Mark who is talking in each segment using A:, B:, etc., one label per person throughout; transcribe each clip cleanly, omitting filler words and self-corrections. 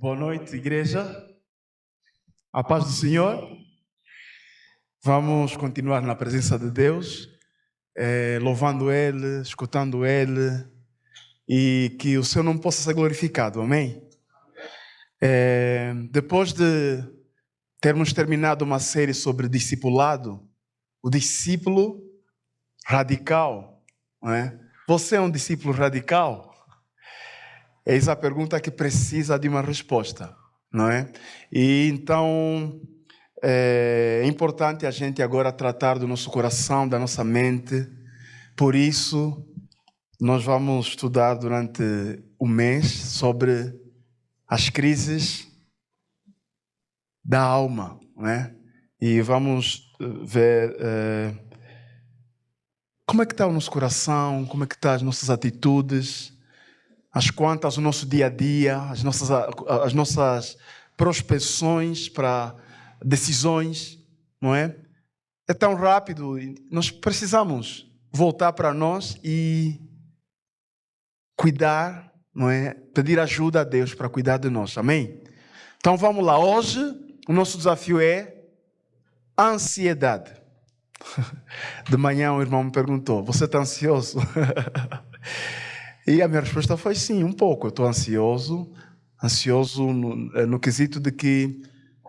A: Boa noite, igreja. A paz do Senhor. Vamos continuar na presença de Deus, louvando Ele, escutando Ele, e que o Senhor não possa ser glorificado, amém? Depois de termos terminado uma série sobre discipulado, o discípulo radical, não é? Você é um discípulo radical? Eis a pergunta que precisa de uma resposta, não é? E então é importante a gente agora tratar do nosso coração, da nossa mente. Por isso, nós vamos estudar durante o mês sobre as crises da alma, não é? E vamos ver como é que está o nosso coração, como é que estão as nossas atitudes, as quantas o nosso dia a dia, as nossas prospecções para decisões, não é? É tão rápido, nós precisamos voltar para nós e cuidar, não é? Pedir ajuda a Deus para cuidar de nós, amém? Então vamos lá, hoje o nosso desafio é a ansiedade. De manhã um irmão me perguntou, você está ansioso? E a minha resposta foi sim, um pouco. Eu estou ansioso no quesito de que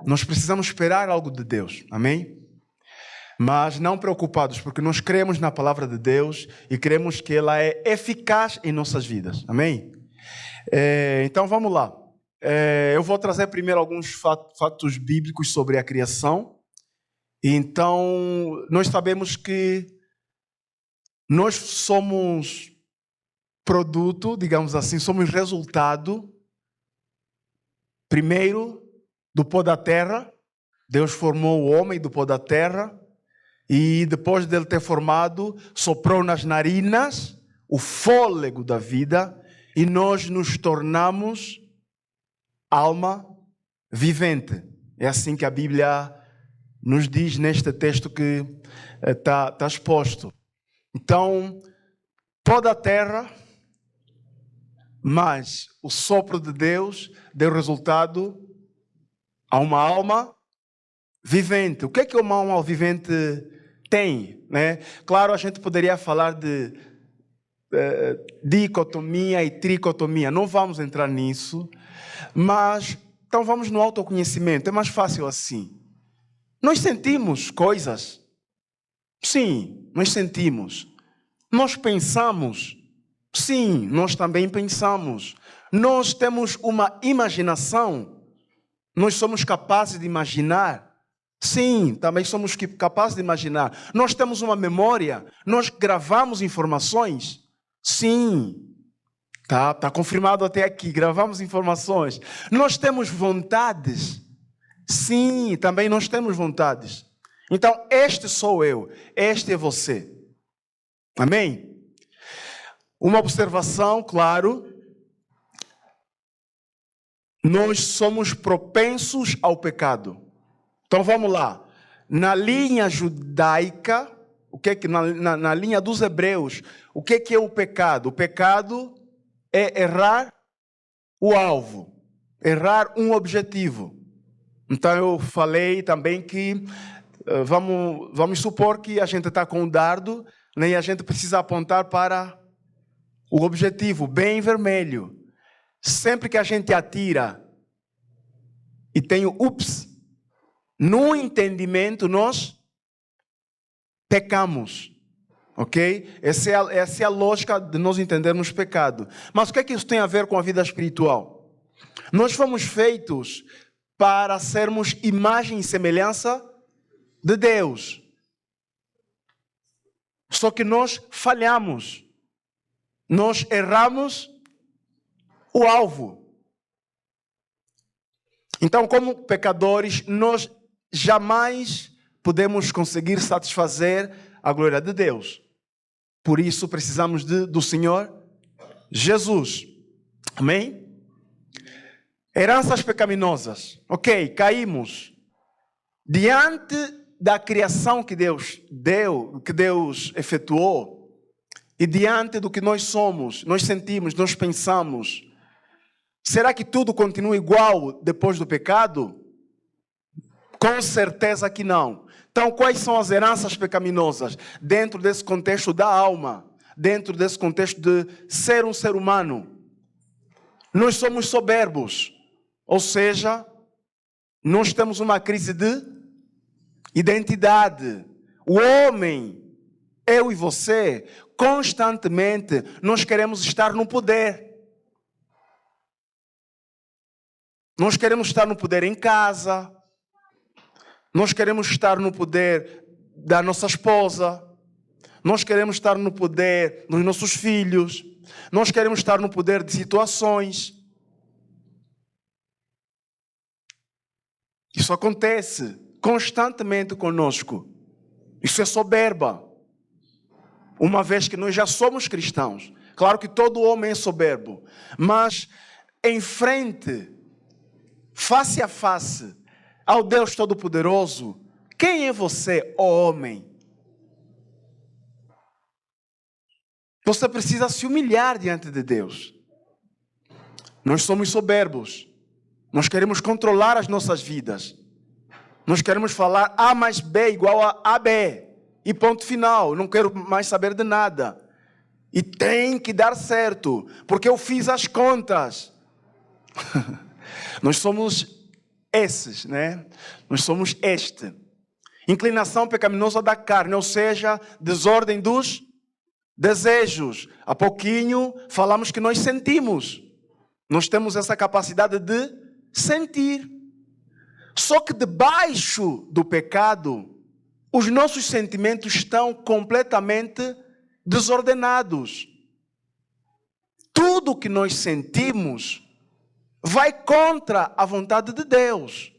A: nós precisamos esperar algo de Deus, amém? Mas não preocupados, porque nós cremos na palavra de Deus e cremos que ela é eficaz em nossas vidas, amém? Então vamos lá. Eu vou trazer primeiro alguns fatos bíblicos sobre a criação. Então, nós sabemos que nós somos produto, digamos assim, somos resultado, primeiro, do pó da terra. Deus formou o homem do pó da terra e depois dele ter formado, soprou nas narinas o fôlego da vida e nós nos tornamos alma vivente. É assim que a Bíblia nos diz neste texto que está exposto. Então, toda a terra, mas o sopro de Deus deu resultado a uma alma vivente. O que é que uma alma vivente tem, né? Claro, a gente poderia falar de dicotomia e tricotomia. Não vamos entrar nisso, mas então vamos no autoconhecimento. É mais fácil assim. Nós sentimos coisas. Sim, nós sentimos. Nós pensamos. Sim, nós também pensamos. Nós temos uma imaginação. Nós somos capazes de imaginar. Sim, também somos capazes de imaginar. Nós temos uma memória. Nós gravamos informações. Sim, tá confirmado até aqui. Gravamos informações. Nós temos vontades. Sim, também nós temos vontades. Então, este sou eu. Este é você. Amém? Uma observação, claro, nós somos propensos ao pecado. Então vamos lá. Na linha judaica, o que é que na linha dos hebreus, o que é o pecado? O pecado é errar o alvo, errar um objetivo. Então eu falei também que vamos supor que a gente está com um dardo, né, e a gente precisa apontar para o objetivo bem vermelho. Sempre que a gente atira e tem o ups, no entendimento nós pecamos. Ok? Essa é a lógica de nós entendermos pecado. Mas o que é que isso tem a ver com a vida espiritual? Nós fomos feitos para sermos imagem e semelhança de Deus. Só que nós falhamos. Nós erramos o alvo. Então, como pecadores, nós jamais podemos conseguir satisfazer a glória de Deus. Por isso, precisamos do Senhor Jesus. Amém? Heranças pecaminosas. Ok, caímos. Diante da criação que Deus deu, que Deus efetuou, e diante do que nós somos, nós sentimos, nós pensamos, Será que tudo continua igual depois do pecado? Com certeza que não. Então, quais são as heranças pecaminosas? Dentro desse contexto da alma, dentro desse contexto de ser um ser humano, nós somos soberbos. Ou seja, nós temos uma crise de identidade. O homem, eu e você, constantemente, nós queremos estar no poder. Nós queremos estar no poder em casa. Nós queremos estar no poder da nossa esposa. Nós queremos estar no poder dos nossos filhos. Nós queremos estar no poder de situações. Isso acontece constantemente conosco. Isso é soberba. Uma vez que nós já somos cristãos. Claro que todo homem é soberbo. Mas em frente, face a face, ao Deus Todo-Poderoso, quem é você, ó homem? Você precisa se humilhar diante de Deus. Nós somos soberbos. Nós queremos controlar as nossas vidas. Nós queremos falar A mais B igual a AB. E ponto final. Não quero mais saber de nada. E tem que dar certo, porque eu fiz as contas. Nós somos esses, né? Nós somos este. Inclinação pecaminosa da carne, ou seja, desordem dos desejos. Há pouquinho falamos que nós sentimos. Nós temos essa capacidade de sentir. Só que debaixo do pecado, os nossos sentimentos estão completamente desordenados. Tudo que nós sentimos vai contra a vontade de Deus.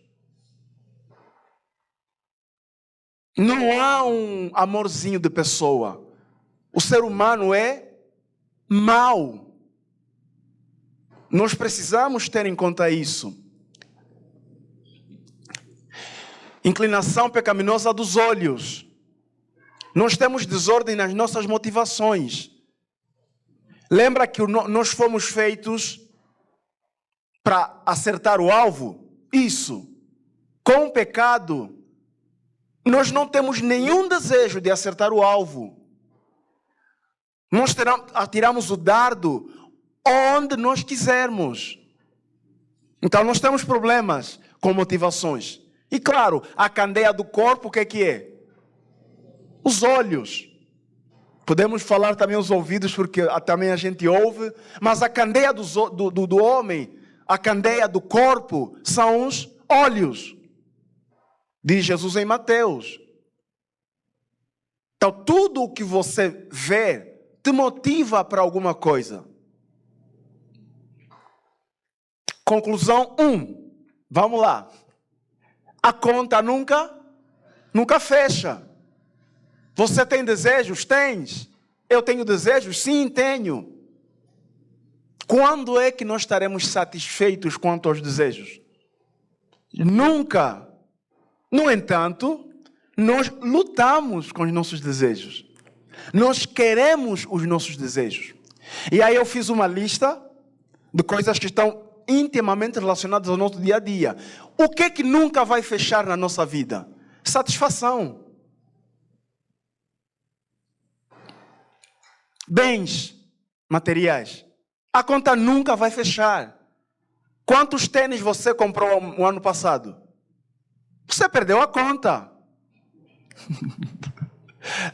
A: Não há um amorzinho de pessoa. O ser humano é mau. Nós precisamos ter em conta isso. Inclinação pecaminosa dos olhos. Nós temos desordem nas nossas motivações. Lembra que nós fomos feitos para acertar o alvo? Isso. Com o pecado, nós não temos nenhum desejo de acertar o alvo. Nós atiramos o dardo onde nós quisermos. Então nós temos problemas com motivações. E claro, a candeia do corpo, o que é? Os olhos. Podemos falar também os ouvidos, porque também a gente ouve. Mas a candeia do homem, a candeia do corpo, são os olhos. Diz Jesus em Mateus. Então, tudo o que você vê te motiva para alguma coisa. Conclusão 1. Vamos lá. A conta nunca fecha. Você tem desejos? Tens. Eu tenho desejos? Sim, tenho. Quando é que nós estaremos satisfeitos quanto aos desejos? Nunca. No entanto, nós lutamos com os nossos desejos. Nós queremos os nossos desejos. E aí eu fiz uma lista de coisas que estão intimamente relacionadas ao nosso dia a dia. O que é que nunca vai fechar na nossa vida? Satisfação. Bens materiais. A conta nunca vai fechar. Quantos tênis você comprou no ano passado? Você perdeu a conta.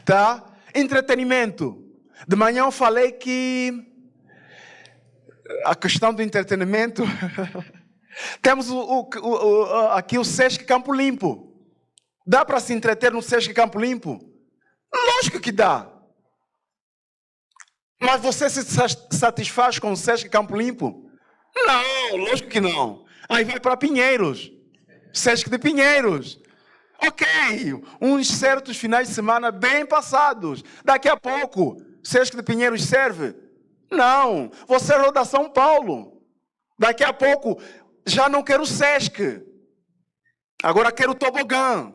A: Tá? Entretenimento. De manhã eu falei que a questão do entretenimento, temos aqui o Sesc Campo Limpo. Dá para se entreter no Sesc Campo Limpo? Lógico que dá. Mas você se satisfaz com o Sesc Campo Limpo? Não, lógico que não. Aí vai para Pinheiros. Sesc de Pinheiros. Ok, uns certos finais de semana bem passados. Daqui a pouco, Sesc de Pinheiros serve? Não, você roda São Paulo. Daqui a pouco, já não quero Sesc. Agora quero tobogã.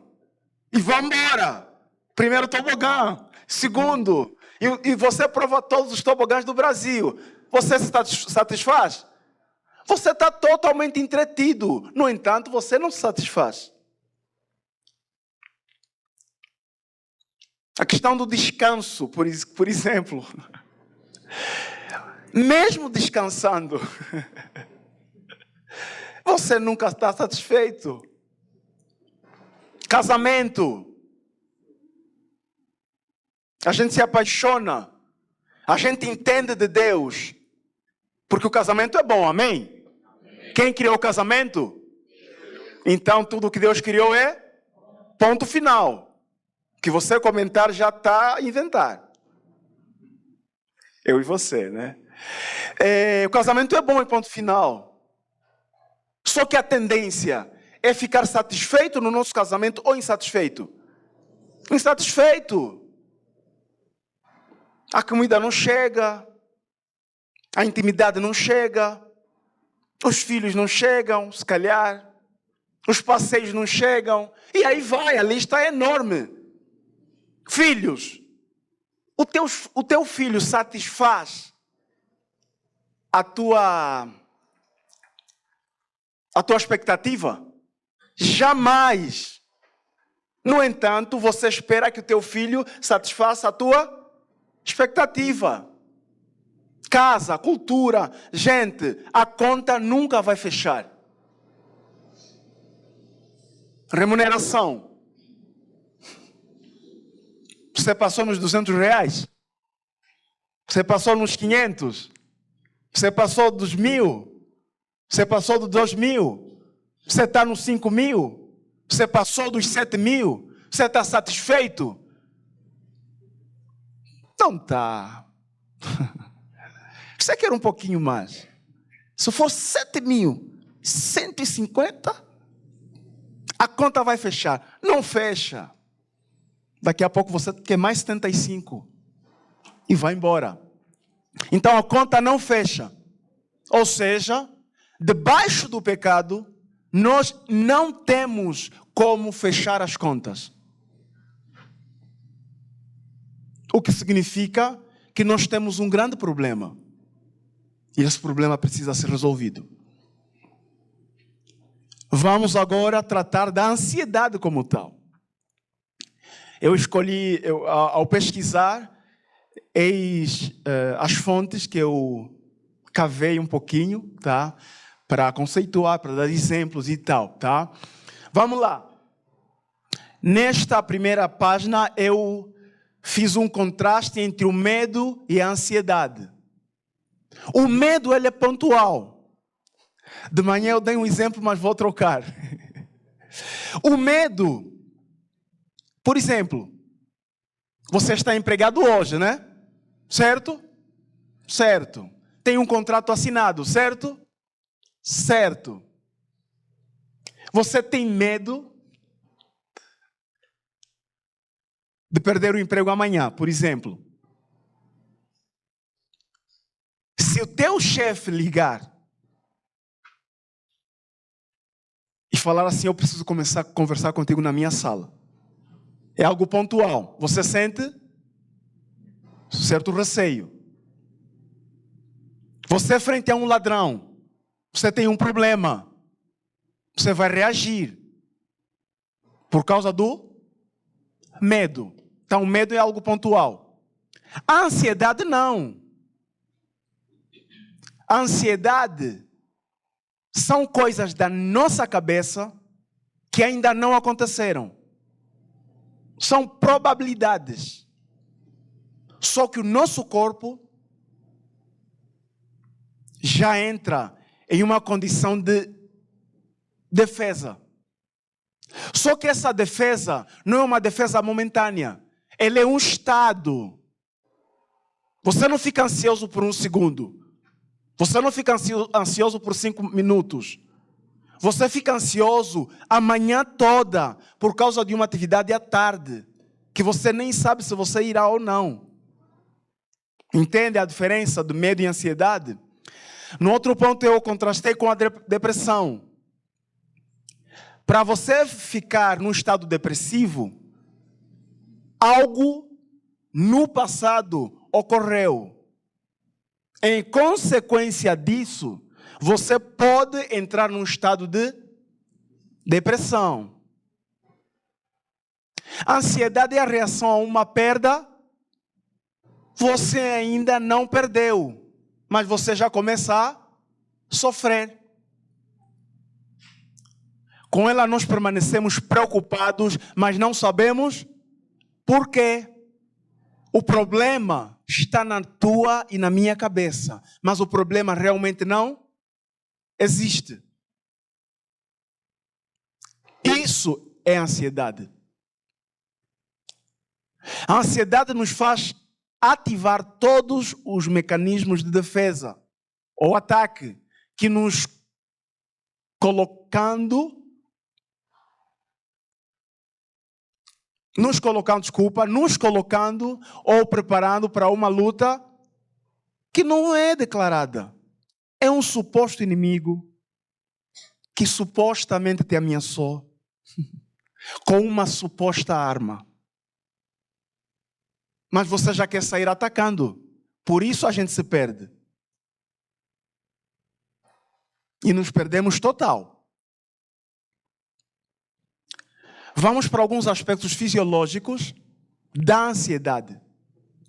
A: E vamos embora. Primeiro tobogã. Segundo, e você prova todos os tobogãs do Brasil. Você se satisfaz? Você está totalmente entretido. No entanto, você não se satisfaz. A questão do descanso, por exemplo. Mesmo descansando, você nunca está satisfeito. Casamento. A gente se apaixona. A gente entende de Deus. Porque o casamento é bom, amém? Quem criou o casamento? Então tudo que Deus criou é ponto final. O que você comentar já está a inventar. Eu e você, né? O casamento é bom em ponto final. Só que a tendência é ficar satisfeito no nosso casamento ou insatisfeito? Insatisfeito. A comida não chega, a intimidade não chega, os filhos não chegam, se calhar, os passeios não chegam, e aí vai, a lista é enorme. Filhos, o teu filho satisfaz a tua expectativa? Jamais. No entanto, você espera que o teu filho satisfaça a tua expectativa. Casa, cultura, gente, a conta nunca vai fechar. Remuneração. Você passou nos R$200? Você passou nos 500? Você passou dos 1.000? Você passou dos 2.000? Você está nos 5.000? Você passou dos 7.000? Você está satisfeito? Não está. Você quer um pouquinho mais? Se for 7.150, a conta vai fechar. Não fecha. Daqui a pouco você quer mais 75 e vai embora. Então a conta não fecha. Ou seja, debaixo do pecado, nós não temos como fechar as contas. O que significa que nós temos um grande problema. E esse problema precisa ser resolvido. Vamos agora tratar da ansiedade como tal. Eu escolhi, ao pesquisar, as fontes que eu cavei um pouquinho, tá? Para conceituar, para dar exemplos e tal, tá? Vamos lá. Nesta primeira página, eu fiz um contraste entre o medo e a ansiedade. O medo, ele é pontual. De manhã eu dei um exemplo, mas vou trocar. O medo, por exemplo, você está empregado hoje, né? Certo? Certo. Tem um contrato assinado, certo? Certo. Você tem medo de perder o emprego amanhã, por exemplo. Se o teu chefe ligar e falar assim, eu preciso começar a conversar contigo na minha sala. É algo pontual. Você sente certo receio. Você frente a um ladrão, você tem um problema. Você vai reagir por causa do medo. Então, o medo é algo pontual. A ansiedade não. A ansiedade são coisas da nossa cabeça que ainda não aconteceram. São probabilidades. Só que o nosso corpo já entra em uma condição de defesa. Só que essa defesa não é uma defesa momentânea. Ela é um estado. Você não fica ansioso por um segundo. Você não fica ansioso por 5 minutos. Você fica ansioso a manhã toda por causa de uma atividade à tarde, que você nem sabe se você irá ou não. Entende a diferença do medo e ansiedade? No outro ponto eu contrastei com a depressão. Para você ficar num estado depressivo, algo no passado ocorreu. Em consequência disso, você pode entrar num estado de depressão. A ansiedade é a reação a uma perda. Você ainda não perdeu, mas você já começa a sofrer. Com ela nós permanecemos preocupados, mas não sabemos por quê. O problema está na tua e na minha cabeça, mas o problema realmente não existe. Isso é ansiedade. A ansiedade nos faz ativar todos os mecanismos de defesa ou ataque que nos colocando ou preparando para uma luta que não é declarada. É um suposto inimigo que supostamente te ameaçou com uma suposta arma. Mas você já quer sair atacando. Por isso a gente se perde. E nos perdemos total. Vamos para alguns aspectos fisiológicos da ansiedade.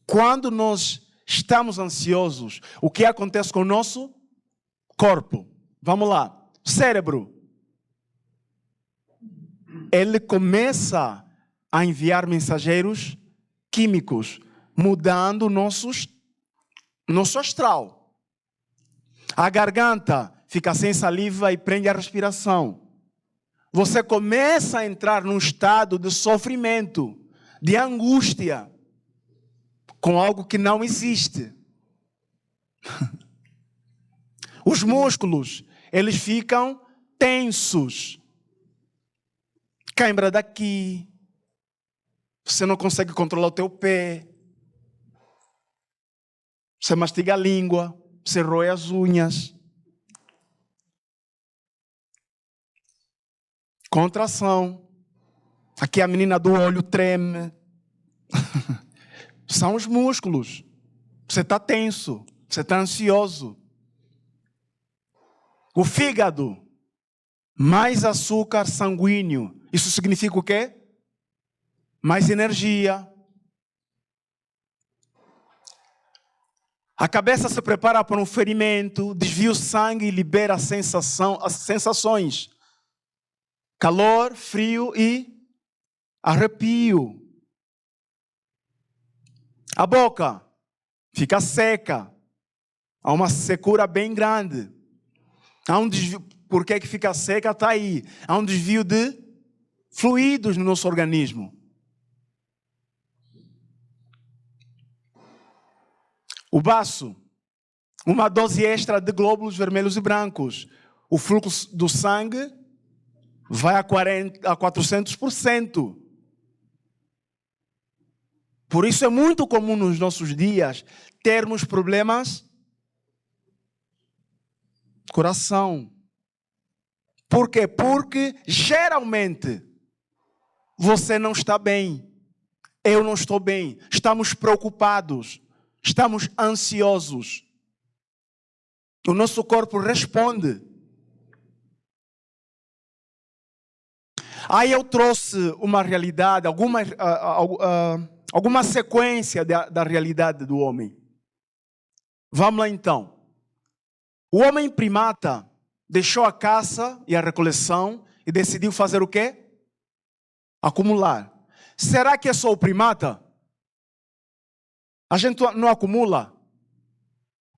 A: Quando nós estamos ansiosos, o que acontece com o nosso corpo? Vamos lá. Cérebro. Ele começa a enviar mensageiros químicos, mudando nosso astral. A garganta fica sem saliva e prende a respiração. Você começa a entrar num estado de sofrimento, de angústia, com algo que não existe. Os músculos, eles ficam tensos. Cãibra daqui. Você não consegue controlar o teu pé. Você mastiga a língua. Você roe as unhas. Contração. Aqui a menina do olho treme. São os músculos. Você está tenso. Você está ansioso. O fígado. Mais açúcar sanguíneo. Isso significa o quê? Mais energia. A cabeça se prepara para um ferimento, desvia o sangue e libera as sensações. Calor, frio e arrepio. A boca fica seca. Há uma secura bem grande. Há um desvio. Por que fica seca? Está aí. Há um desvio de fluidos no nosso organismo. O baço, uma dose extra de glóbulos vermelhos e brancos. O fluxo do sangue vai a 400%. Por isso é muito comum nos nossos dias termos problemas de coração. Por quê? Porque geralmente você não está bem. Eu não estou bem. Estamos preocupados. Estamos ansiosos. O nosso corpo responde. Aí eu trouxe uma realidade, alguma sequência da realidade do homem. Vamos lá então. O homem primata deixou a caça e a recoleção e decidiu fazer o quê? Acumular. Será que é só o primata? A gente não acumula?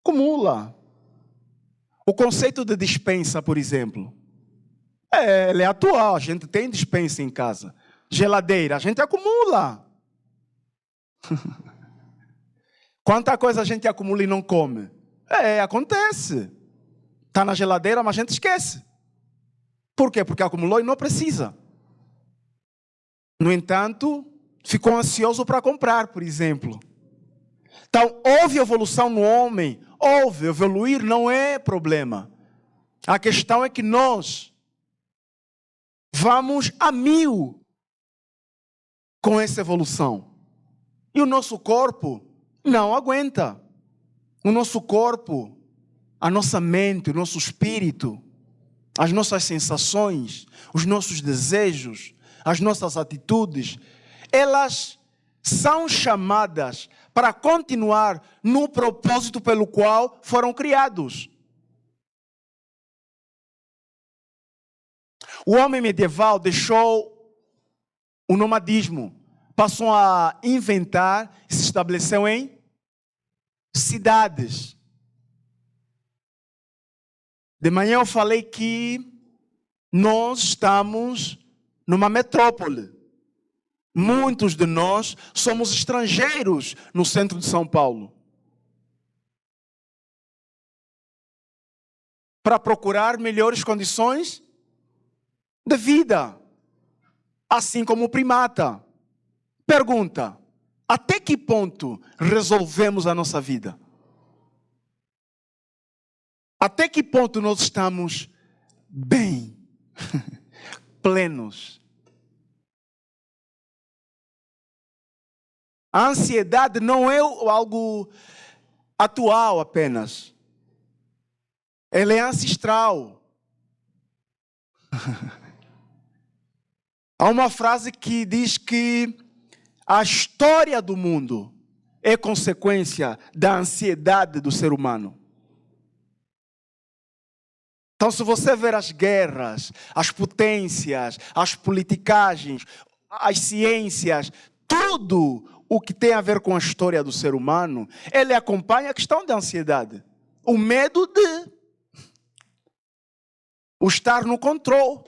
A: Acumula. O conceito de despensa, por exemplo, ele é atual. A gente tem despensa em casa. Geladeira, a gente acumula. Quanta coisa a gente acumula e não come? Acontece. Está na geladeira, mas a gente esquece. Por quê? Porque acumulou e não precisa. No entanto, ficou ansioso para comprar, por exemplo. Então, houve evolução no homem. Houve. Evoluir não é problema. A questão é que nós vamos a 1000 com essa evolução. E o nosso corpo não aguenta. O nosso corpo a nossa mente, o nosso espírito, as nossas sensações, os nossos desejos, as nossas atitudes, elas são chamadas para continuar no propósito pelo qual foram criados. O homem medieval deixou o nomadismo, passou a inventar e se estabeleceu em cidades. De manhã eu falei que nós estamos numa metrópole. Muitos de nós somos estrangeiros no centro de São Paulo. Para procurar melhores condições de vida. Assim como o primata. Pergunta: até que ponto resolvemos a nossa vida? Até que ponto nós estamos bem, plenos? A ansiedade não é algo atual apenas. Ela é ancestral. Há uma frase que diz que a história do mundo é consequência da ansiedade do ser humano. Então, se você ver as guerras, as potências, as politicagens, as ciências, tudo o que tem a ver com a história do ser humano, ele acompanha a questão da ansiedade. O medo de o estar no controle.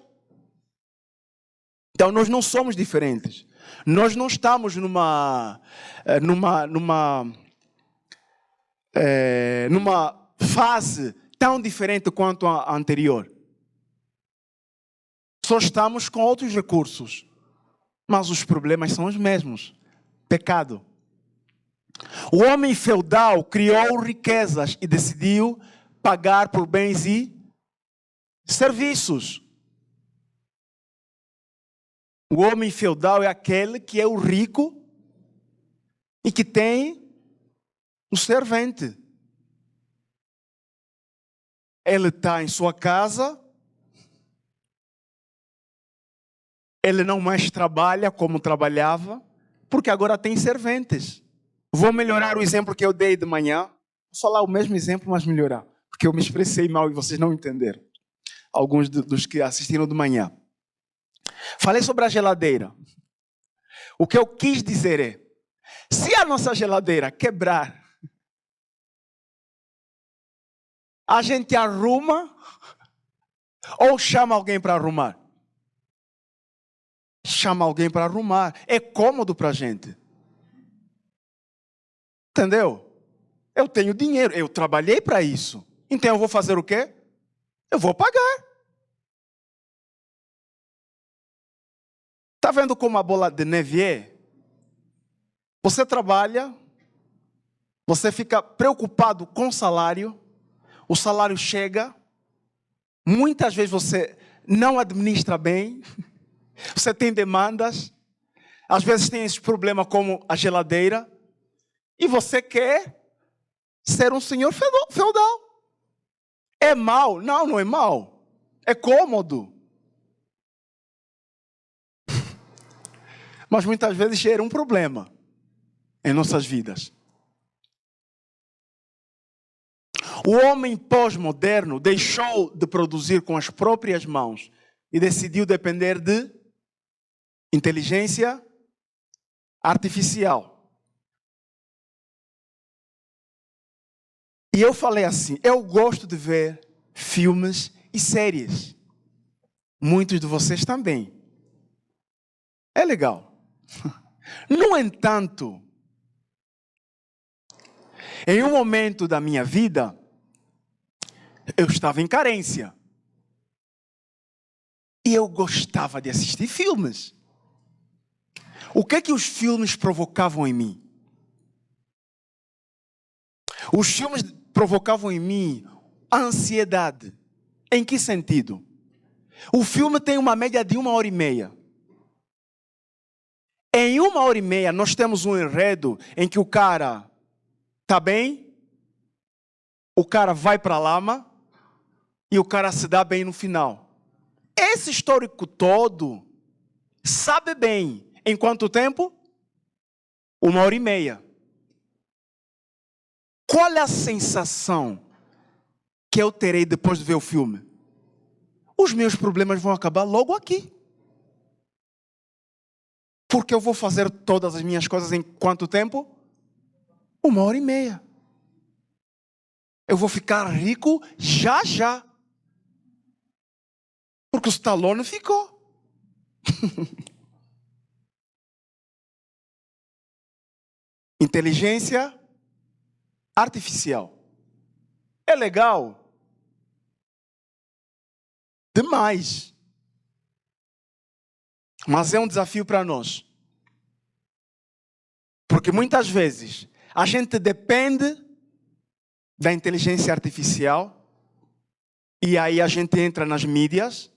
A: Então, nós não somos diferentes. Nós não estamos numa fase tão diferente quanto a anterior. Só estamos com outros recursos. Mas os problemas são os mesmos. Pecado. O homem feudal criou riquezas e decidiu pagar por bens e serviços. O homem feudal é aquele que é o rico e que tem o servente. Ele está em sua casa, ele não mais trabalha como trabalhava, porque agora tem serventes. Vou melhorar o exemplo que eu dei de manhã. Vou falar o mesmo exemplo, mas melhorar, porque eu me expressei mal e vocês não entenderam. Alguns dos que assistiram de manhã. Falei sobre a geladeira. O que eu quis dizer é, se a nossa geladeira quebrar, a gente arruma ou chama alguém para arrumar? Chama alguém para arrumar. É cômodo para a gente. Entendeu? Eu tenho dinheiro, eu trabalhei para isso. Então eu vou fazer o quê? Eu vou pagar. Está vendo como a bola de neve é? Você trabalha, você fica preocupado com o salário chega, muitas vezes você não administra bem, você tem demandas, às vezes tem esse problema como a geladeira, e você quer ser um senhor feudal. É mal? Não, não é mal. É cômodo. Mas muitas vezes gera um problema em nossas vidas. O homem pós-moderno deixou de produzir com as próprias mãos e decidiu depender de inteligência artificial. E eu falei assim, eu gosto de ver filmes e séries. Muitos de vocês também. É legal. No entanto, em um momento da minha vida, eu estava em carência. E eu gostava de assistir filmes. O que é que os filmes provocavam em mim? Os filmes provocavam em mim a ansiedade. Em que sentido? O filme tem uma média de 1h30. Em 1h30 nós temos um enredo em que o cara está bem, o cara vai para a lama e o cara se dá bem no final. Esse histórico todo sabe bem em quanto tempo? 1h30. Qual é a sensação que eu terei depois de ver o filme? Os meus problemas vão acabar logo aqui. Porque eu vou fazer todas as minhas coisas em quanto tempo? 1h30. Eu vou ficar rico já já. Porque o Stallone ficou. Inteligência artificial. É legal? Demais. Mas é um desafio para nós. Porque muitas vezes a gente depende da inteligência artificial e aí a gente entra nas mídias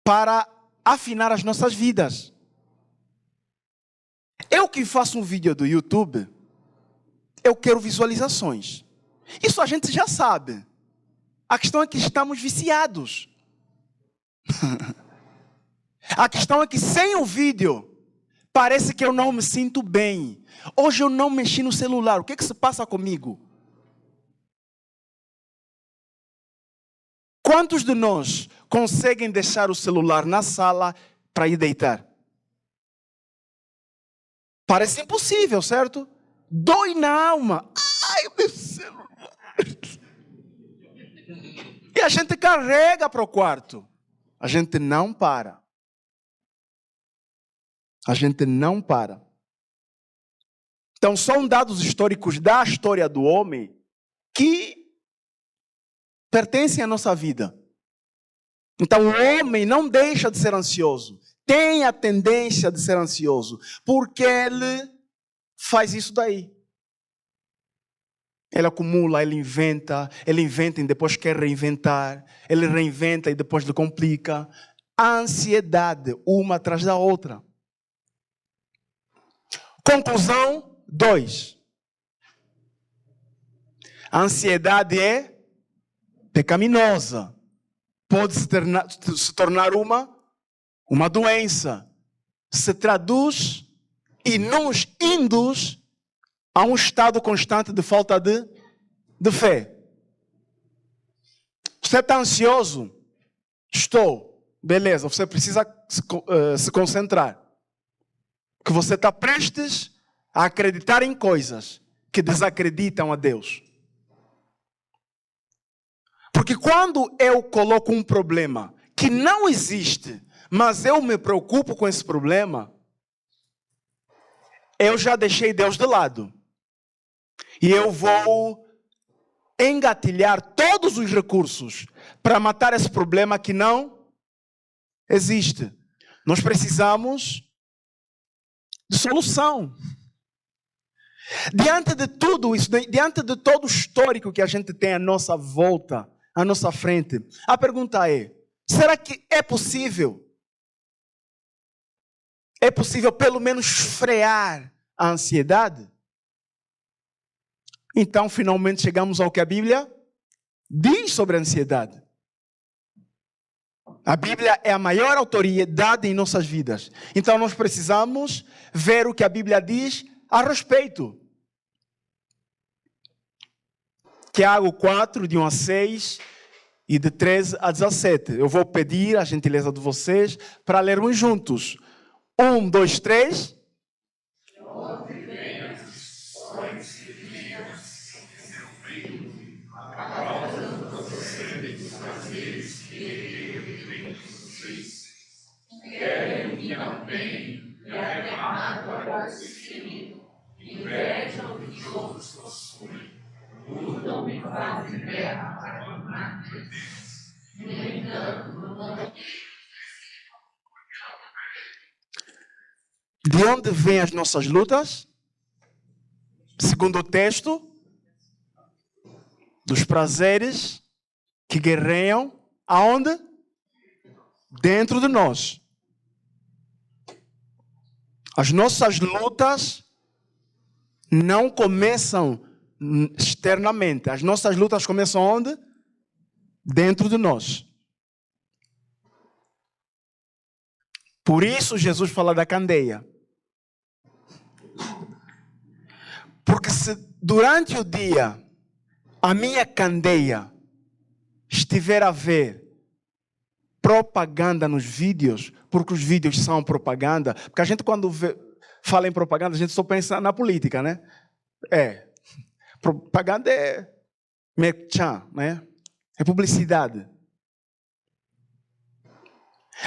A: para afinar as nossas vidas. Eu que faço um vídeo do YouTube, eu quero visualizações. Isso a gente já sabe. A questão é que estamos viciados. A questão é que sem o vídeo, parece que eu não me sinto bem. Hoje eu não mexi no celular. O que se passa comigo? Quantos de nós conseguem deixar o celular na sala para ir deitar? Parece impossível, certo? Dói na alma. Ai, meu celular. E a gente carrega para o quarto. A gente não para. A gente não para. Então, são dados históricos da história do homem que pertencem à nossa vida. Então, o homem não deixa de ser ansioso. Tem a tendência de ser ansioso. Porque ele faz isso daí. Ele acumula, ele inventa e depois quer reinventar. Ele reinventa e depois lhe complica. A ansiedade, uma atrás da outra. Conclusão 2. A ansiedade é pecaminosa. Pode se tornar uma doença. Se traduz e nos induz a um estado constante de falta de fé. Você está ansioso? Estou. Beleza, você precisa se concentrar. Que você está prestes a acreditar em coisas que desacreditam a Deus. Porque quando eu coloco um problema que não existe, mas eu me preocupo com esse problema, eu já deixei Deus de lado. E eu vou engatilhar todos os recursos para matar esse problema que não existe. Nós precisamos de solução. Diante de tudo isso, diante de todo o histórico que a gente tem à nossa volta, à nossa frente, a pergunta é: será que é possível? É possível pelo menos frear a ansiedade? Então, finalmente chegamos ao que a Bíblia diz sobre a ansiedade. A Bíblia é a maior autoridade em nossas vidas. Então, nós precisamos ver o que a Bíblia diz a respeito. Tiago 4, de 1 a 6 e de 13 a 17. Eu vou pedir a gentileza de vocês para lermos juntos. 1, 2, 3. De onde vêm as nossas lutas? Segundo o texto, dos prazeres que guerreiam aonde? Dentro de nós. As nossas lutas não começam externamente. As nossas lutas começam onde? Dentro de nós. Por isso Jesus fala da candeia. Porque se durante o dia a minha candeia estiver a ver propaganda nos vídeos, porque os vídeos são propaganda, porque a gente quando fala em propaganda, a gente só pensa na política, né? Propaganda é merchan, né? É publicidade.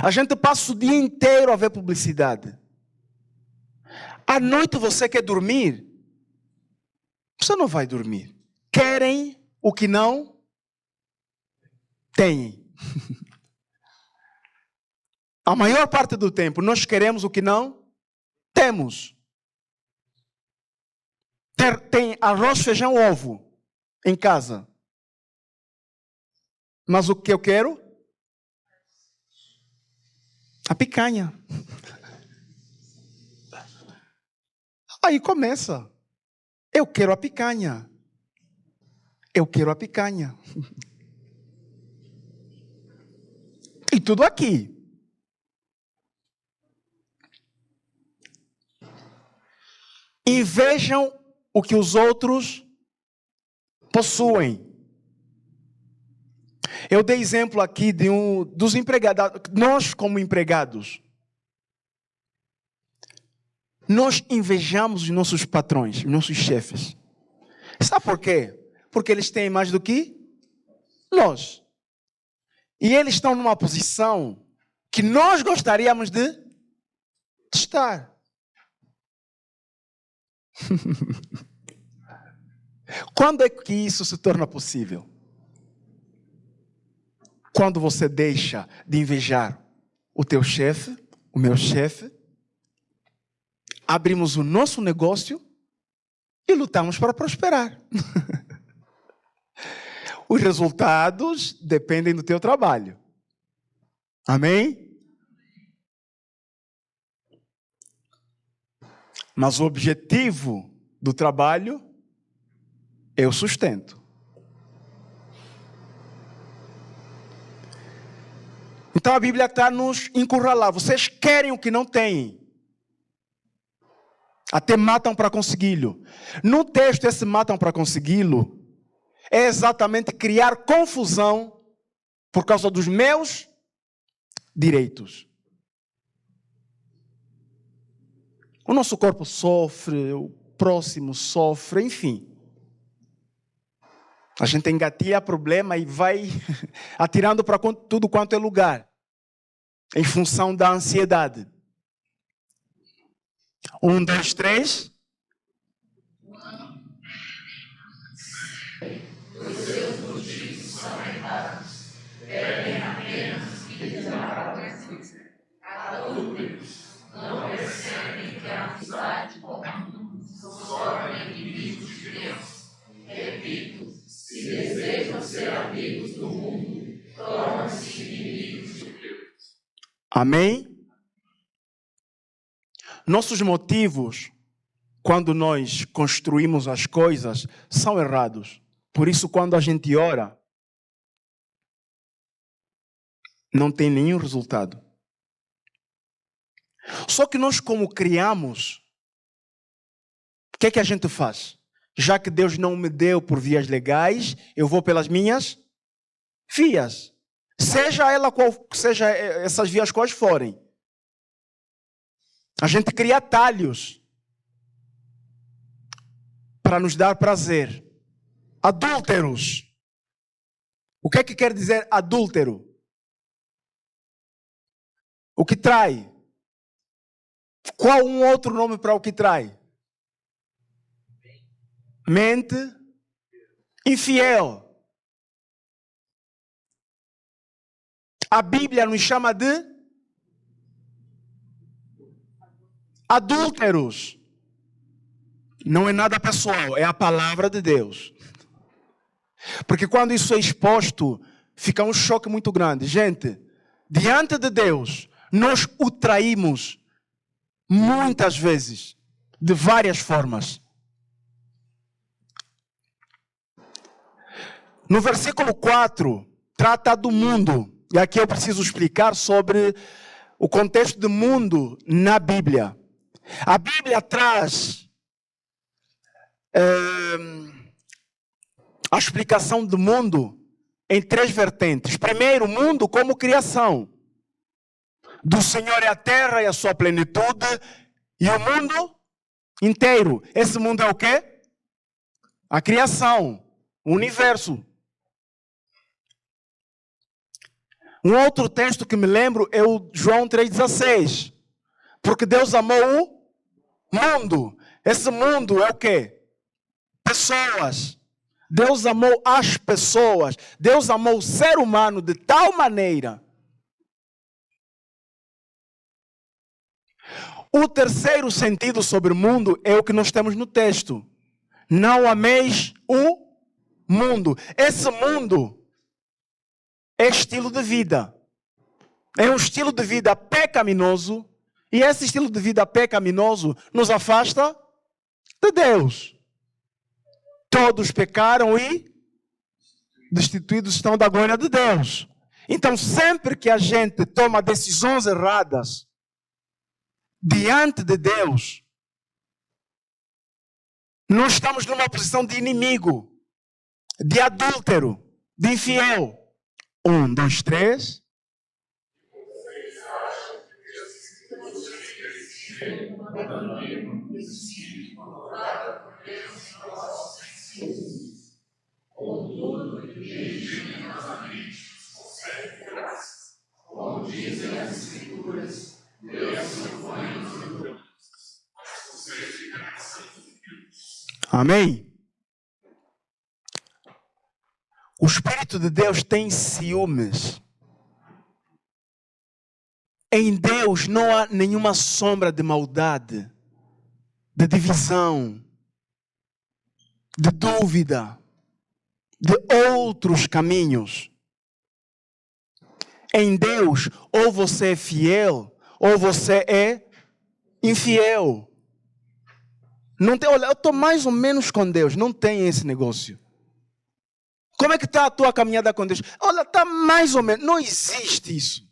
A: A gente passa o dia inteiro a ver publicidade. À noite você quer dormir? Você não vai dormir. Querem o que não têm. A maior parte do tempo nós queremos o que não temos. Tem arroz, feijão, ovo em casa. Mas o que eu quero? A picanha. Aí começa. Eu quero a picanha. Eu quero a picanha. E tudo aqui. E vejam o que os outros possuem. Eu dei exemplo aqui dos empregados. Nós, como empregados, nós invejamos os nossos patrões, os nossos chefes. Sabe por quê? Porque eles têm mais do que nós. E eles estão numa posição que nós gostaríamos de estar. Quando é que isso se torna possível? Quando você deixa de invejar o teu chefe, o meu chefe, abrimos o nosso negócio e lutamos para prosperar. Os resultados dependem do teu trabalho. Amém? Mas o objetivo do trabalho é o sustento. Então a Bíblia está a nos encurralar. Vocês querem o que não têm. Até matam para consegui-lo. No texto, esse matam para consegui-lo é exatamente criar confusão por causa dos meus direitos. O nosso corpo sofre, o próximo sofre, enfim. A gente engatilha problema e vai atirando para tudo quanto é lugar, em função da ansiedade. 1, 2, 3. Os seus motivos são errados. Devem apenas que desapareçam. Adúlteros não percebem que a amizade comum torna inimigos de Deus. Repito, se desejam ser amigos do mundo, tornam-se inimigos de Deus. Amém? Nossos motivos, quando nós construímos as coisas, são errados. Por isso, quando a gente ora, não tem nenhum resultado. Só que nós, como criamos, o que é que a gente faz? Já que Deus não me deu por vias legais, eu vou pelas minhas vias. Seja essas vias quais forem. A gente cria atalhos para nos dar prazer. Adúlteros. O que é que quer dizer adúltero? O que trai. Qual um outro nome para o que trai? Mente infiel. A Bíblia nos chama de adúlteros. Não é nada pessoal, é a palavra de Deus. Porque quando isso é exposto, fica um choque muito grande. Gente, diante de Deus, nós o traímos muitas vezes, de várias formas. No versículo 4, trata do mundo. E aqui eu preciso explicar sobre o contexto do mundo na Bíblia. A Bíblia traz a explicação do mundo em 3 vertentes. Primeiro, o mundo como criação. Do Senhor é a terra e a sua plenitude, e o mundo inteiro. Esse mundo é o quê? A criação, o universo. Um outro texto que me lembro é o João 3,16. Porque Deus amou o mundo. Esse mundo é o quê? Pessoas. Deus amou as pessoas. Deus amou o ser humano de tal maneira. O terceiro sentido sobre o mundo é o que nós temos no texto. Não ameis o mundo. Esse mundo é estilo de vida. É um estilo de vida pecaminoso. E esse estilo de vida pecaminoso nos afasta de Deus. Todos pecaram e destituídos estão da glória de Deus. Então, sempre que a gente toma decisões erradas diante de Deus, nós estamos numa posição de inimigo, de adúltero, de infiel. 1, 2, 3. Amém? O Espírito de Deus tem ciúmes. Em Deus não há nenhuma sombra de maldade, de divisão, de dúvida, de outros caminhos. Em Deus, ou você é fiel, ou você é infiel. Não tem, olha, eu estou mais ou menos com Deus. Não tem esse negócio. Como é que está a tua caminhada com Deus? Olha, está mais ou menos. Não existe isso.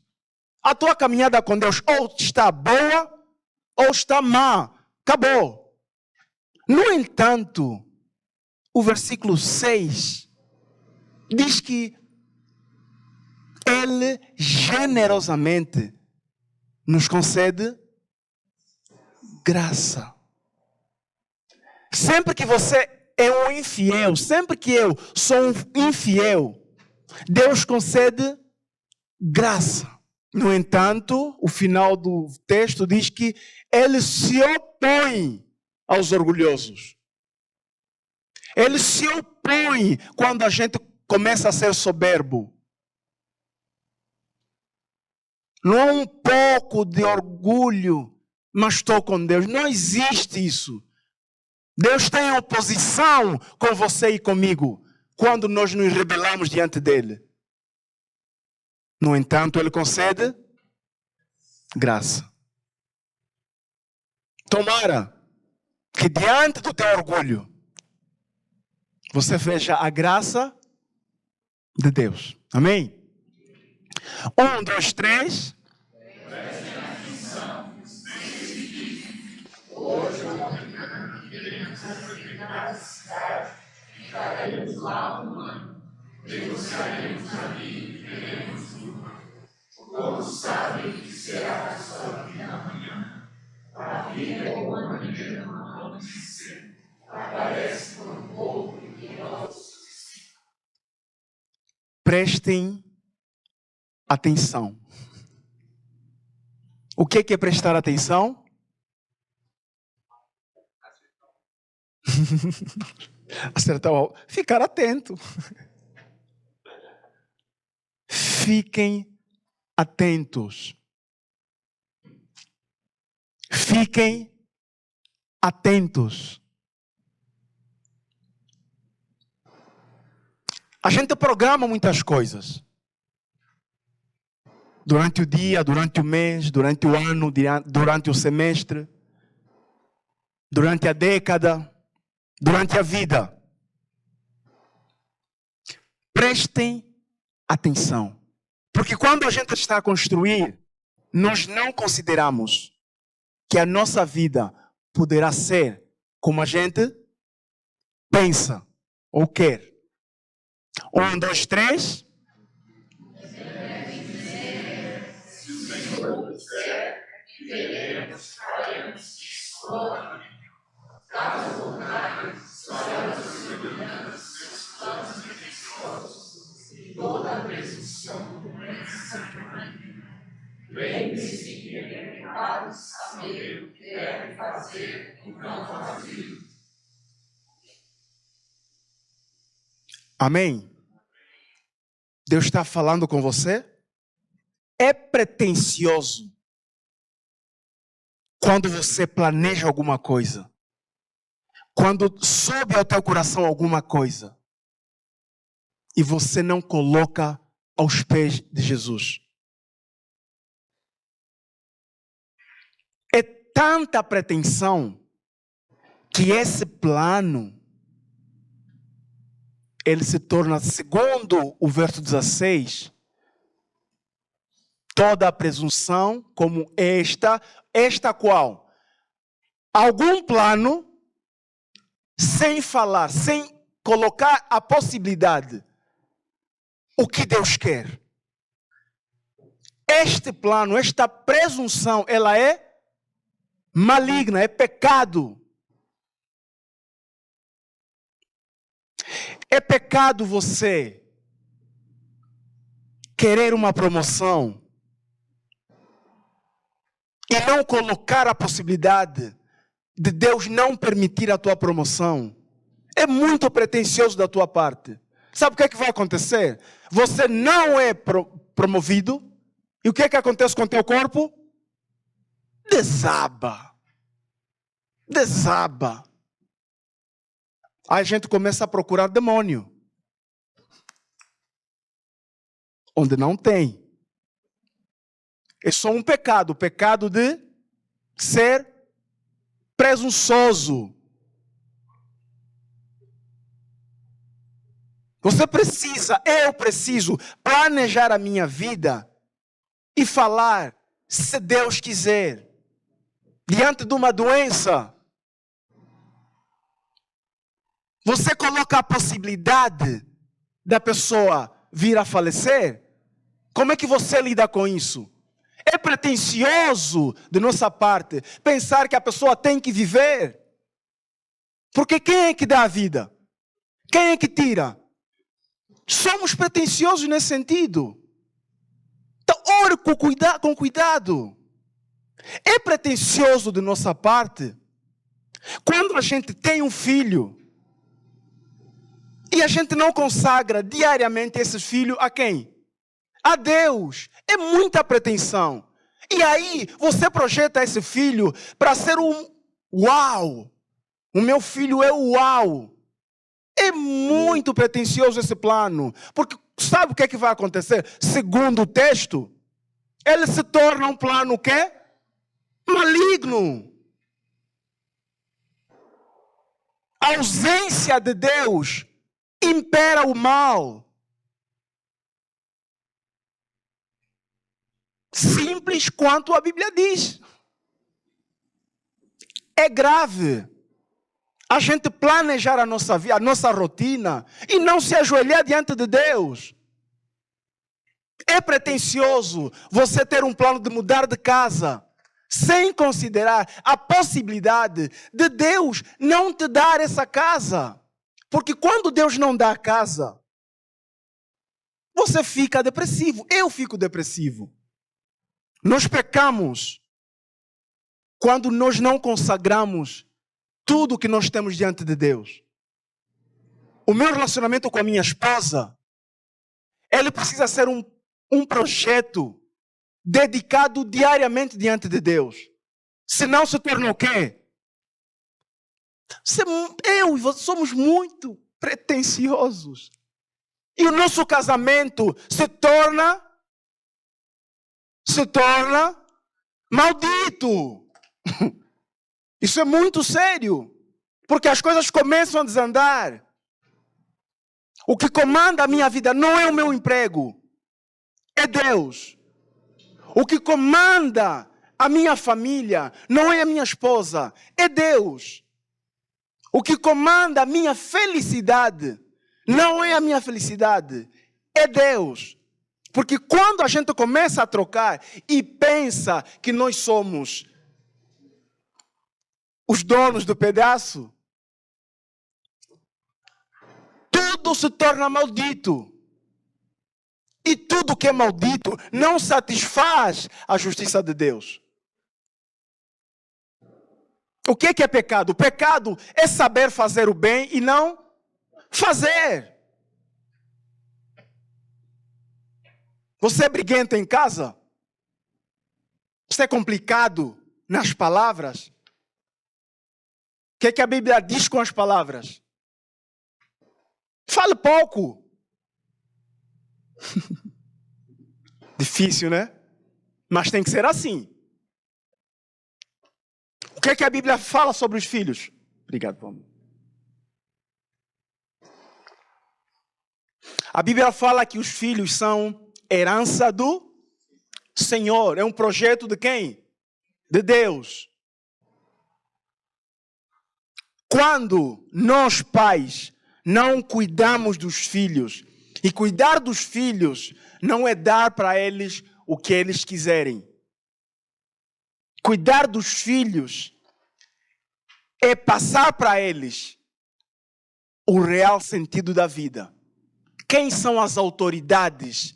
A: A tua caminhada com Deus ou está boa ou está má. Acabou. No entanto, o versículo 6 diz que Ele generosamente nos concede graça. Sempre que você é um infiel, sempre que eu sou um infiel, Deus concede graça. No entanto, o final do texto diz que Ele se opõe aos orgulhosos. Ele se opõe quando a gente começa a ser soberbo. Não há um pouco de orgulho, mas estou com Deus. Não existe isso. Deus tem oposição com você e comigo quando nós nos rebelamos diante dele. No entanto, ele concede graça. Tomara que diante do teu orgulho você veja a graça de Deus. Amém? 1, 2, 3. Hoje ficaremos lá um ano, negociaremos ali e veremos tudo. Todos sabem que será a sua vida amanhã. A vida é uma maneira normal de ser. Aparece por um pouco e nós. Prestem atenção. O que é prestar atenção? Acertar o... Ficar atento. Fiquem atentos. Fiquem atentos. A gente programa muitas coisas. Durante o dia, durante o mês, durante o ano, durante o semestre, durante a década, durante a vida. prestem atenção. Porque quando a gente está a construir, nós não consideramos que a nossa vida poderá ser como a gente pensa ou quer. 1, 2, 3. Amém? Deus está falando com você? É pretensioso quando você planeja alguma coisa, quando sobe ao teu coração alguma coisa e você não coloca aos pés de Jesus. É tanta pretensão que esse plano ele se torna, segundo o verso 16, toda a presunção como esta qual? Algum plano, sem falar, sem colocar a possibilidade, o que Deus quer. Este plano, esta presunção, ela é maligna, é pecado. É pecado você querer uma promoção e não colocar a possibilidade de Deus não permitir a tua promoção. É muito pretensioso da tua parte. Sabe o que é que vai acontecer? Você não é promovido e o que é que acontece com o teu corpo? Desaba. Desaba. Aí a gente começa a procurar demônio. Onde não tem. É só um pecado. O pecado de ser presunçoso. Eu preciso planejar a minha vida e falar, se Deus quiser, diante de uma doença. Você coloca a possibilidade da pessoa vir a falecer? Como é que você lida com isso? É pretensioso de nossa parte pensar que a pessoa tem que viver. Porque quem é que dá a vida? Quem é que tira? Somos pretensiosos nesse sentido. Então, ore com cuidado. É pretensioso de nossa parte quando a gente tem um filho e a gente não consagra diariamente esse filho a quem? A Deus. É muita pretensão. E aí você projeta esse filho para ser um uau. O meu filho é o uau. É muito pretensioso esse plano. Porque sabe o que é que vai acontecer? Segundo o texto, ele se torna um plano o quê? Maligno. A ausência de Deus impera o mal. Simples quanto a Bíblia diz. É grave a gente planejar a nossa vida, a nossa rotina e não se ajoelhar diante de Deus. É pretensioso você ter um plano de mudar de casa sem considerar a possibilidade de Deus não te dar essa casa. Porque quando Deus não dá a casa, você fica depressivo. Eu fico depressivo. Nós pecamos quando nós não consagramos tudo que nós temos diante de Deus. O meu relacionamento com a minha esposa, ele precisa ser um projeto dedicado diariamente diante de Deus. Senão se torna o quê? Eu e você somos muito pretensiosos. E o nosso casamento se torna maldito. Isso é muito sério. Porque as coisas começam a desandar. O que comanda a minha vida não é o meu emprego, é Deus. O que comanda a minha família não é a minha esposa, é Deus. O que comanda a minha felicidade não é a minha felicidade, é Deus. Porque quando a gente começa a trocar e pensa que nós somos os donos do pedaço, tudo se torna maldito. E tudo que é maldito não satisfaz a justiça de Deus. O que é pecado? O pecado é saber fazer o bem e não fazer. Você é briguento em casa? Você é complicado nas palavras? O que a Bíblia diz com as palavras? Fale pouco. Difícil, né? Mas tem que ser assim. O que a Bíblia fala sobre os filhos? Obrigado, Paulo. A Bíblia fala que os filhos são herança do Senhor. É um projeto de quem? De Deus. Quando nós, pais, não cuidamos dos filhos, e cuidar dos filhos não é dar para eles o que eles quiserem. Cuidar dos filhos é passar para eles o real sentido da vida. Quem são as autoridades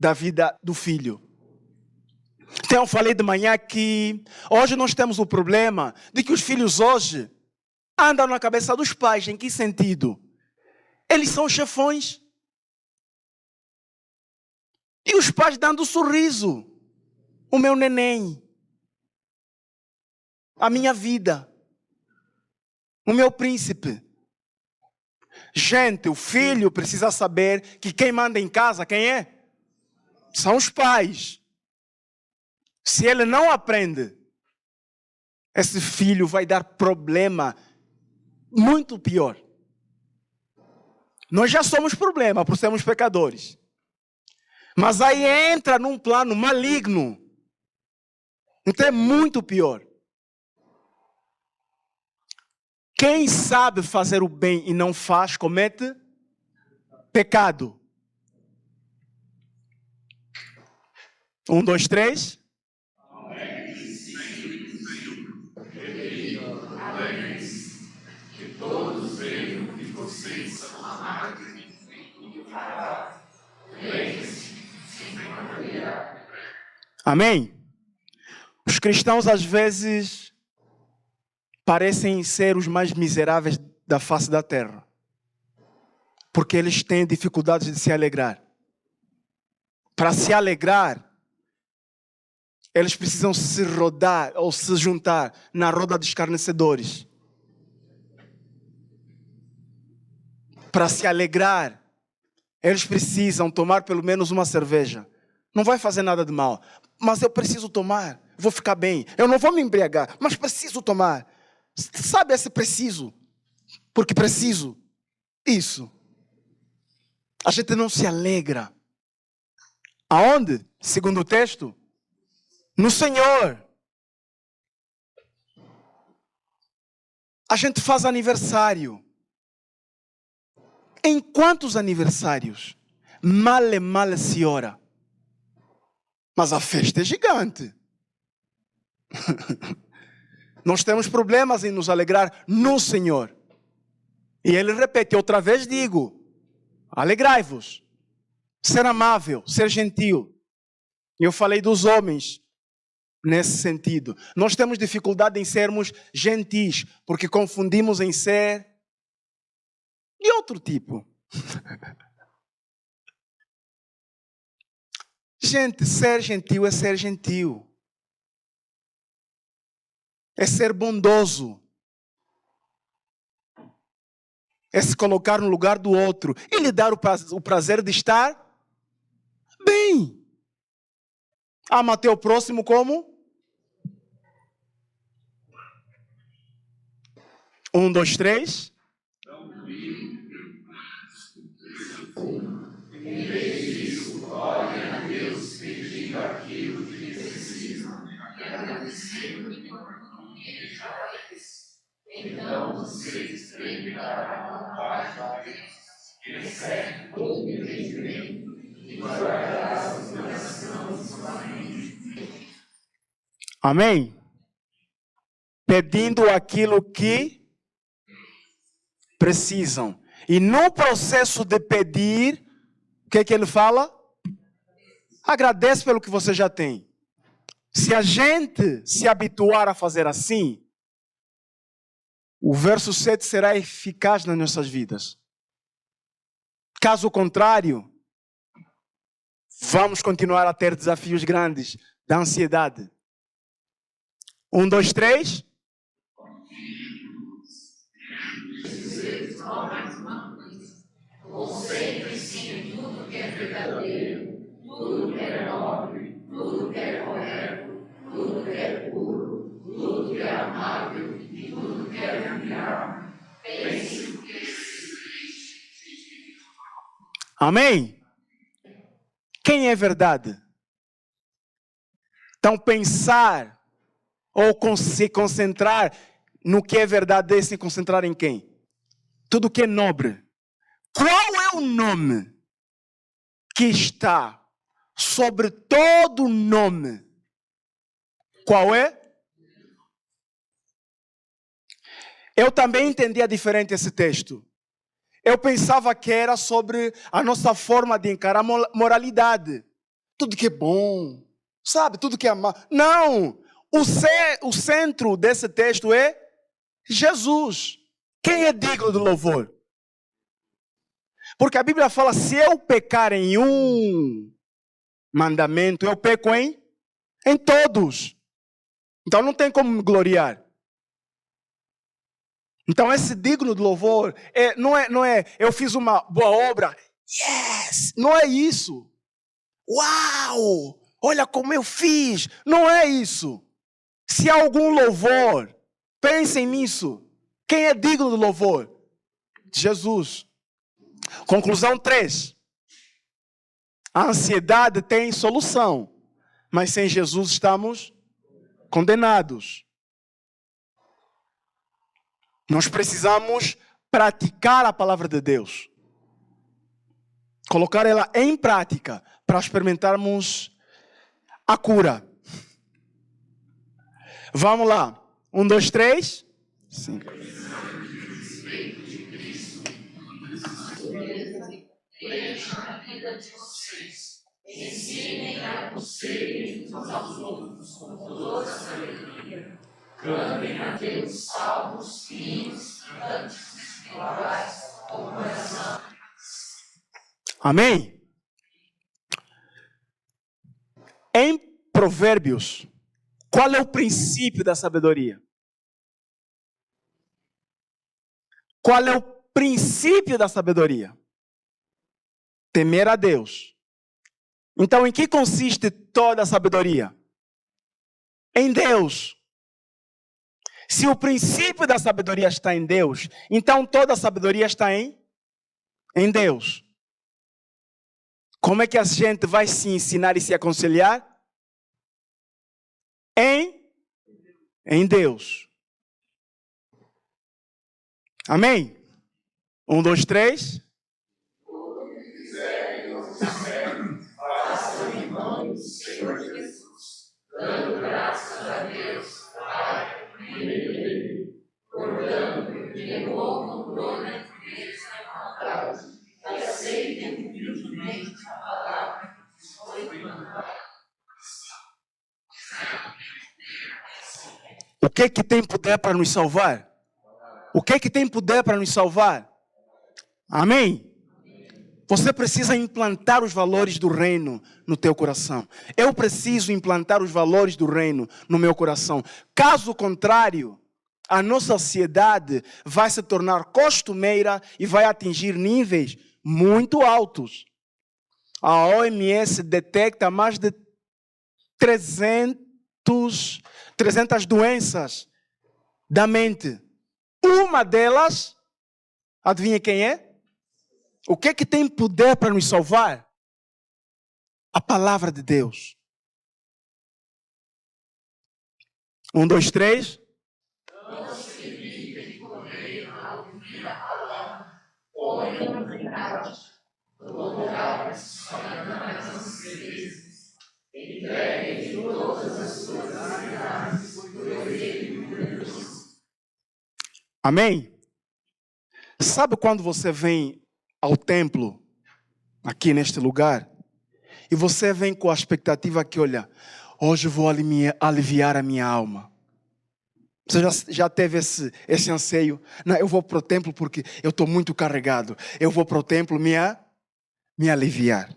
A: da vida do filho? Então eu falei de manhã que hoje nós temos o problema de que os filhos hoje andam na cabeça dos pais. Em que sentido? Eles são chefões. E os pais dando sorriso. O meu neném. A minha vida. O meu príncipe. Gente, o filho precisa saber que quem manda em casa, quem é? São os pais. Se ele não aprende, esse filho vai dar problema muito pior. Nós já somos problema por sermos pecadores. Mas aí entra num plano maligno. Então é muito pior. Quem sabe fazer o bem e não faz, comete pecado. 1, 2, 3.
B: Que todos vejam que vocês são amados e fará.
A: Amém? Os cristãos às vezes parecem ser os mais miseráveis da face da terra. Porque eles têm dificuldades de se alegrar. Para se alegrar, eles precisam se rodar ou se juntar na roda dos escarnecedores. Para se alegrar, eles precisam tomar pelo menos uma cerveja. Não vai fazer nada de mal, mas eu preciso tomar, vou ficar bem. Eu não vou me embriagar, mas preciso tomar. Sabe esse preciso? Porque preciso. Isso. A gente não se alegra. Aonde? Segundo o texto? No Senhor. A gente faz aniversário. Em quantos aniversários? Male se ora. Mas a festa é gigante. Nós temos problemas em nos alegrar no Senhor. E ele repete, outra vez digo, alegrai-vos. Ser amável, ser gentil. Eu falei dos homens nesse sentido. Nós temos dificuldade em sermos gentis, porque confundimos em ser de outro tipo. Gente, ser gentil é ser gentil. É ser bondoso. É se colocar no lugar do outro e lhe dar o prazer de estar bem. Ama teu próximo como? 1, 2, 3.
B: Então você experimentará a paz de Deus, que excede todo entendimento, e guardará os corações e sua mente.
A: Amém? Pedindo aquilo que precisam. E no processo de pedir, o que é que ele fala? Agradece pelo que você já tem. Se a gente se habituar a fazer assim, o verso 7 será eficaz nas nossas vidas. Caso contrário, vamos continuar a ter desafios grandes da ansiedade. 1, 2, 3.
B: Concentre-se em tudo que é verdadeiro, tudo que é nobre, tudo que é correto, tudo que é puro, tudo que é amável e tudo que é admirável. Pense no que
A: Amém? Quem é verdade? Então pensar ou se concentrar no que é verdade é se concentrar em quem? Tudo que é nobre. Qual é o nome que está sobre todo nome? Qual é? Eu também entendia diferente esse texto. Eu pensava que era sobre a nossa forma de encarar a moralidade. Tudo que é bom, sabe? Tudo que é mal. Não! O centro desse texto é Jesus. Quem é digno do louvor? Porque a Bíblia fala, se eu pecar em um mandamento, eu peco em todos. Então não tem como me gloriar. Então esse digno de louvor não é eu fiz uma boa obra, yes! Não é isso. Uau! Olha como eu fiz. Não é isso. Se há algum louvor, pensem nisso. Quem é digno de louvor? Jesus. Conclusão 3. A ansiedade tem solução, mas sem Jesus estamos condenados. Nós precisamos praticar a palavra de Deus. Colocar ela em prática para experimentarmos a cura. Vamos lá. 1, 2, 3. 5.
B: ensinem a vocês uns aos outros com toda a sabedoria. Cantem a Deus salmos, hinos, cânticos espirituais com coração.
A: Amém? Em Provérbios, qual é o princípio da sabedoria? Qual é o princípio da sabedoria? Temer a Deus. Então, em que consiste toda a sabedoria? Em Deus. Se o princípio da sabedoria está em Deus, então toda a sabedoria está em Deus. Como é que a gente vai se ensinar e se aconselhar? Em Deus. Amém? 1, 2, 3.
B: Senhor Jesus, dando graças a Deus, Pai, portanto, de novo toda a igreja vontade, e aceitem humildemente a palavra que foi mandada.
A: O que é que tem poder para nos salvar? O que é que tem poder para nos salvar? Amém? Você precisa implantar os valores do reino no teu coração. Eu preciso implantar os valores do reino no meu coração. Caso contrário, a nossa sociedade vai se tornar costumeira e vai atingir níveis muito altos. A OMS detecta mais de 300 doenças da mente. Uma delas, adivinha quem é? O que é que tem poder para nos salvar? A palavra de Deus. 1, 2, 3. Amém? Sabe quando você vem ao templo, aqui neste lugar, e você vem com a expectativa que, olha, hoje vou aliviar a minha alma. Você já teve esse anseio? Não, eu vou para o templo porque eu estou muito carregado. Eu vou para o templo me aliviar.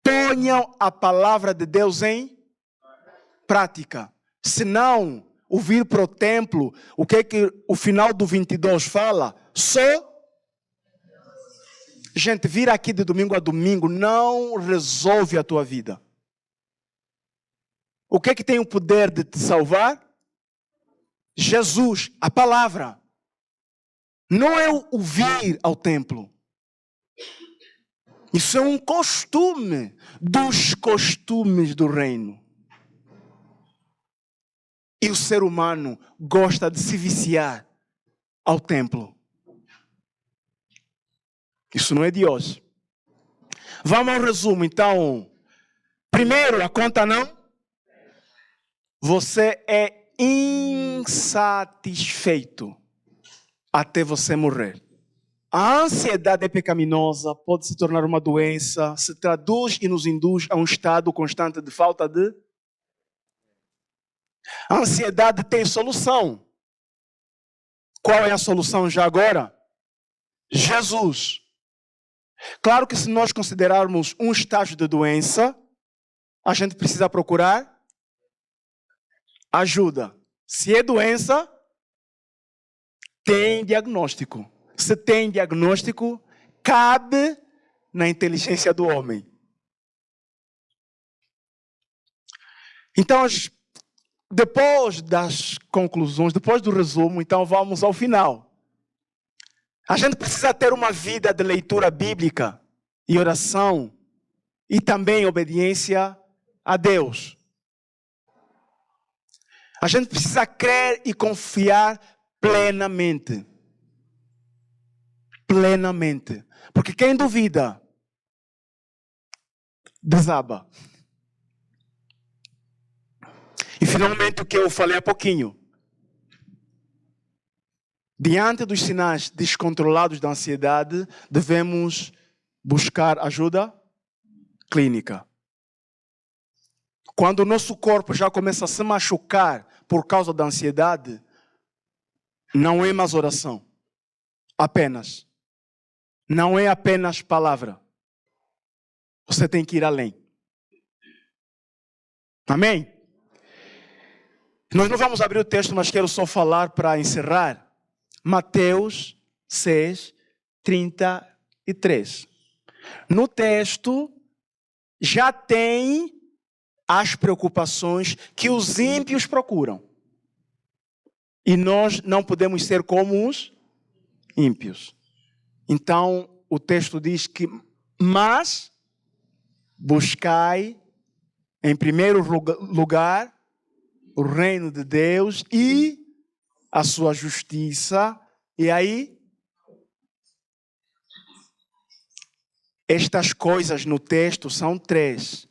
A: Ponham a palavra de Deus em prática. Se não vir para o templo, o que o final do 22 fala? Gente, vir aqui de domingo a domingo não resolve a tua vida. O que tem o poder de te salvar? Jesus, a palavra. Não é o vir ao templo. Isso é um costume dos costumes do reino. E o ser humano gosta de se viciar ao templo. Isso não é de hoje. Vamos ao resumo, então. Primeiro, a conta não. Você é insatisfeito até você morrer. A ansiedade é pecaminosa, pode se tornar uma doença, se traduz e nos induz a um estado constante de falta de. A ansiedade tem solução. Qual é a solução já agora? Jesus. Claro que se nós considerarmos um estágio de doença, a gente precisa procurar ajuda. Se é doença, tem diagnóstico. Se tem diagnóstico, cabe na inteligência do homem. Então, depois das conclusões, depois do resumo, então vamos ao final. A gente precisa ter uma vida de leitura bíblica e oração e também obediência a Deus. A gente precisa crer e confiar plenamente. Plenamente. Porque quem duvida, desaba. E finalmente o que eu falei há pouquinho. Diante dos sinais descontrolados da ansiedade, devemos buscar ajuda clínica. Quando o nosso corpo já começa a se machucar por causa da ansiedade, não é mais oração. Apenas. Não é apenas palavra. Você tem que ir além. Amém? Nós não vamos abrir o texto, mas quero só falar para encerrar. Mateus 6, 33. No texto, já tem as preocupações que os ímpios procuram. E nós não podemos ser como os ímpios. Então, o texto diz que, mas, buscai em primeiro lugar o reino de Deus e a sua justiça. E aí, estas coisas no texto são 3.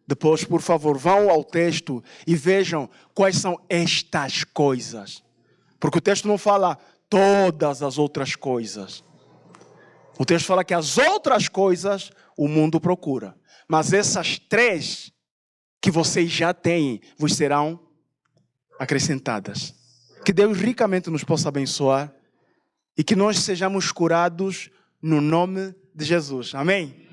A: Depois, por favor, vão ao texto e vejam quais são estas coisas. Porque o texto não fala todas as outras coisas. O texto fala que as outras coisas o mundo procura. Mas essas 3 que vocês já têm, vos serão acrescentadas. Que Deus ricamente nos possa abençoar e que nós sejamos curados no nome de Jesus. Amém?